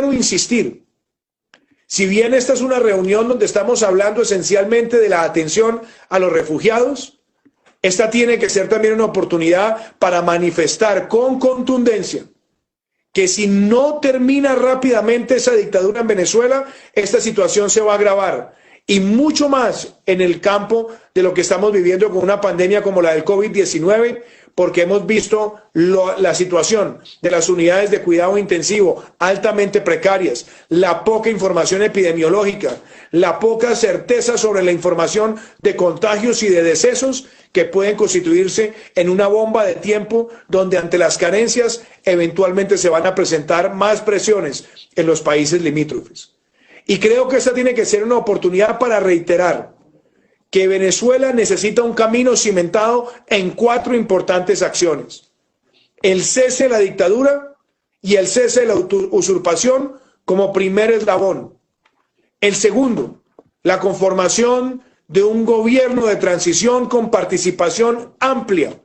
quiero insistir, si bien esta es una reunión donde estamos hablando esencialmente de la atención a los refugiados, esta tiene que ser también una oportunidad para manifestar con contundencia que si no termina rápidamente esa dictadura en Venezuela, esta situación se va a agravar. Y mucho más en el campo de lo que estamos viviendo con una pandemia como la del COVID-19, porque hemos visto la situación de las unidades de cuidado intensivo altamente precarias, la poca información epidemiológica, la poca certeza sobre la información de contagios y de decesos que pueden constituirse en una bomba de tiempo donde ante las carencias eventualmente se van a presentar más presiones en los países limítrofes. Y creo que esta tiene que ser una oportunidad para reiterar que Venezuela necesita un camino cimentado en 4 importantes acciones: el cese de la dictadura y el cese de la usurpación como primer eslabón. El segundo, la conformación de un gobierno de transición con participación amplia,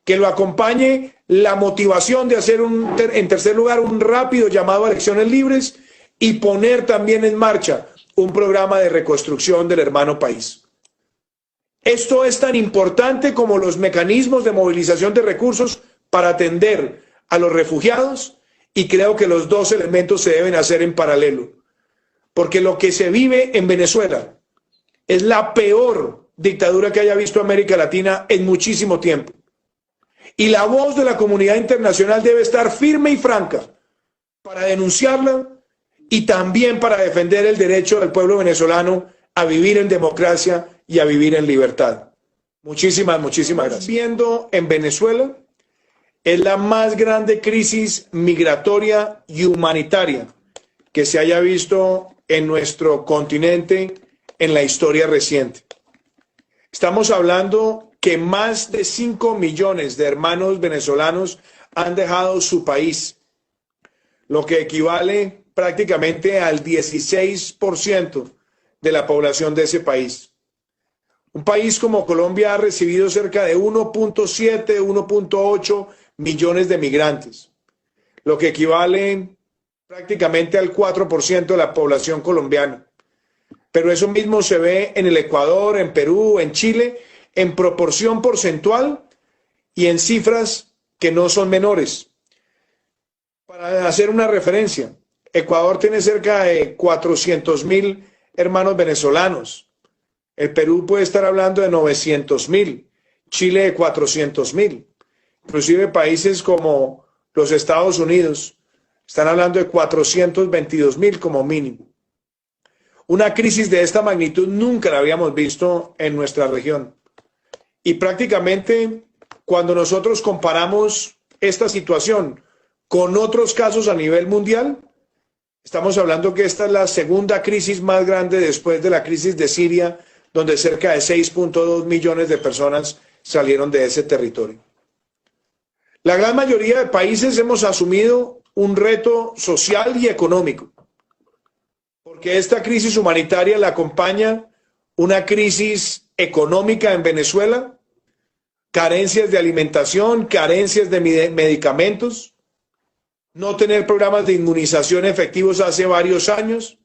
que lo acompañe la motivación de hacer, en tercer lugar, un rápido llamado a elecciones libres y poner también en marcha un programa de reconstrucción del hermano país. Esto es tan importante como los mecanismos de movilización de recursos para atender a los refugiados, y creo que los dos elementos se deben hacer en paralelo, porque lo que se vive en Venezuela es la peor dictadura que haya visto América Latina en muchísimo tiempo. Y la voz de la comunidad internacional debe estar firme y franca para denunciarla y también para defender el derecho del pueblo venezolano a vivir en democracia y a vivir en libertad. Muchísimas gracias. Viendo en Venezuela es la más grande crisis migratoria y humanitaria que se haya visto en nuestro continente en la historia reciente. Estamos hablando que más de 5 millones de hermanos venezolanos han dejado su país, lo que equivale prácticamente al 16% de la población de ese país. Un país como Colombia ha recibido cerca de 1.7, 1.8 millones de migrantes, lo que equivale prácticamente al 4% de la población colombiana. Pero eso mismo se ve en el Ecuador, en Perú, en Chile, en proporción porcentual y en cifras que no son menores. Para hacer una referencia, Ecuador tiene cerca de 400.000 hermanos venezolanos. El Perú puede estar hablando de 900.000, Chile de 400.000. Inclusive países como los Estados Unidos están hablando de 422.000 como mínimo. Una crisis de esta magnitud nunca la habíamos visto en nuestra región. Y prácticamente cuando nosotros comparamos esta situación con otros casos a nivel mundial, estamos hablando que esta es la segunda crisis más grande después de la crisis de Siria, donde cerca de 6.2 millones de personas salieron de ese territorio. La gran mayoría de países hemos asumido un reto social y económico, porque esta crisis humanitaria la acompaña una crisis económica en Venezuela, carencias de alimentación, carencias de medicamentos, no tener programas de inmunización efectivos hace varios años,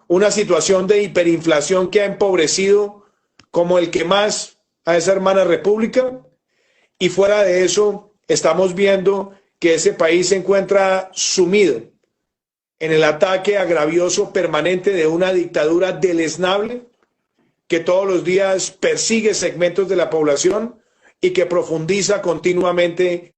una situación de hiperinflación que ha empobrecido como el que más a esa hermana república, y fuera de eso estamos viendo que ese país se encuentra sumido en el ataque agravioso permanente de una dictadura deleznable que todos los días persigue segmentos de la población y que profundiza continuamente